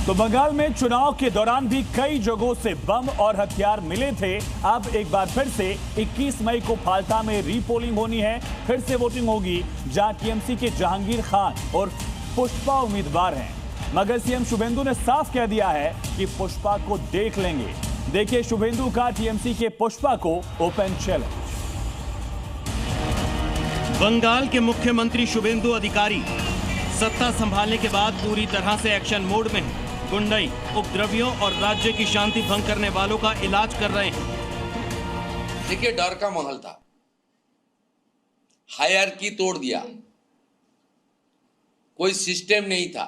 तो बंगाल में चुनाव के दौरान भी कई जगहों से बम और हथियार मिले थे। अब एक बार फिर से 21 मई को फाल्टा में रीपोलिंग होनी है। फिर से वोटिंग होगी, जहां टीएमसी के जहांगीर खान और पुष्पा उम्मीदवार हैं। मगर सीएम शुभेंदु ने साफ कह दिया है कि पुष्पा को देख लेंगे। देखिए शुभेंदु का टीएमसी के पुष्पा को ओपन चैलेंज। बंगाल के मुख्यमंत्री शुभेंदु अधिकारी सत्ता संभालने के बाद पूरी तरह से एक्शन मोड में हैं। गुंडई, उपद्रवियों और राज्य की शांति भंग करने वालों का इलाज कर रहे हैं। देखिए, डर का माहौल था, हायरार्की तोड़ दिया, कोई सिस्टम नहीं था,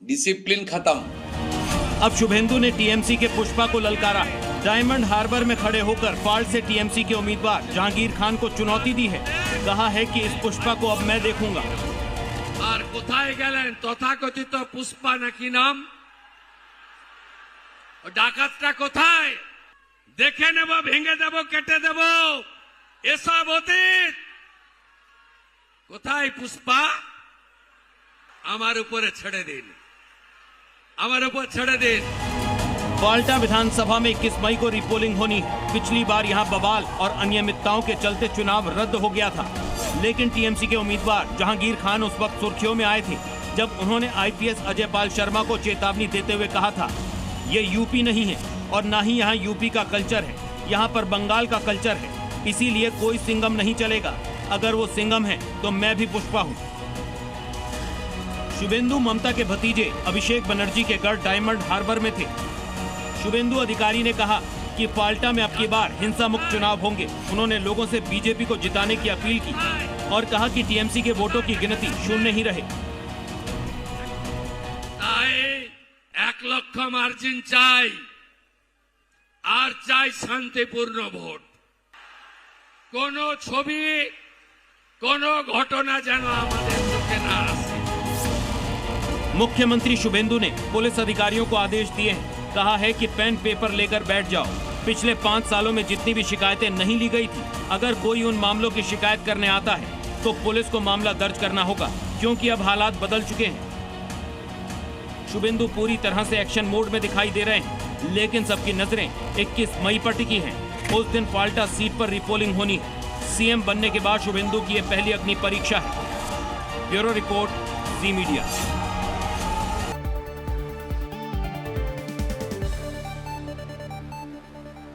डिसिप्लिन खत्म। अब शुभेंदु ने टीएमसी के पुष्पा को ललकारा है। डायमंड हार्बर में खड़े होकर फाल्ट से टीएमसी के उम्मीदवार जहांगीर खान को चुनौती दी है। कहा है कि इस पुष्पा को अब मैं देखूंगा। আর কোথায় গেলেন তথাকথিত পুষ্পা নাকি নাম? ও ডাকাতটা কোথায়? দেখে নেব, ভেঙে দেব, কেটে দেব, এসব অতীত। কোথায় পুষ্পা? আমার উপরে ছেড়ে দিন, আমার উপর ছেড়ে দিন। फाल्टा विधानसभा में 21 मई को रिपोलिंग होनी है। पिछली बार यहां बवाल और अनियमितताओं के चलते चुनाव रद्द हो गया था, लेकिन टीएमसी के उम्मीदवार जहांगीर खान उस वक्त सुर्खियों में आए थे जब उन्होंने आईपीएस अजय पाल शर्मा को चेतावनी देते हुए कहा था, ये यूपी नहीं है और ना ही यहाँ यूपी का कल्चर है, यहाँ पर बंगाल का कल्चर है, इसीलिए कोई सिंघम नहीं चलेगा। अगर वो सिंघम है तो मैं भी पुष्पा हूँ। शुभेंदु ममता के भतीजे अभिषेक बनर्जी के गढ़ डायमंड हार्बर में थे। शुभेंदु अधिकारी ने कहा कि फाल्टा में अब की बार हिंसा मुक्त चुनाव होंगे। उन्होंने लोगों से बीजेपी को जिताने की अपील की और कहा कि टीएमसी के वोटों की गिनती शून्य ही रहे। 1 লক্ষ মার্জিন চাই, আর চাই শান্তিপূর্ণ ভোট। কোনো ছবি, কোনো ঘটনা যেন আমাদের চোখে না আসে। मुख्यमंत्री शुभेंदु ने पुलिस अधिकारियों को आदेश दिए हैं। कहा है कि पेन पेपर लेकर बैठ जाओ। पिछले 5 सालों में जितनी भी शिकायतें नहीं ली गई थी, अगर कोई उन मामलों की शिकायत करने आता है तो पुलिस को मामला दर्ज करना होगा, क्योंकि अब हालात बदल चुके हैं। शुभेंदु पूरी तरह से एक्शन मोड में दिखाई दे रहे हैं, लेकिन सबकी नजरें 21 मई पर टिकी हैं। उस दिन फाल्टा सीट पर रिपोलिंग होनी है। सीएम बनने के बाद शुभेंदु की यह पहली अग्नि परीक्षा है। ब्यूरो रिपोर्ट, जी मीडिया।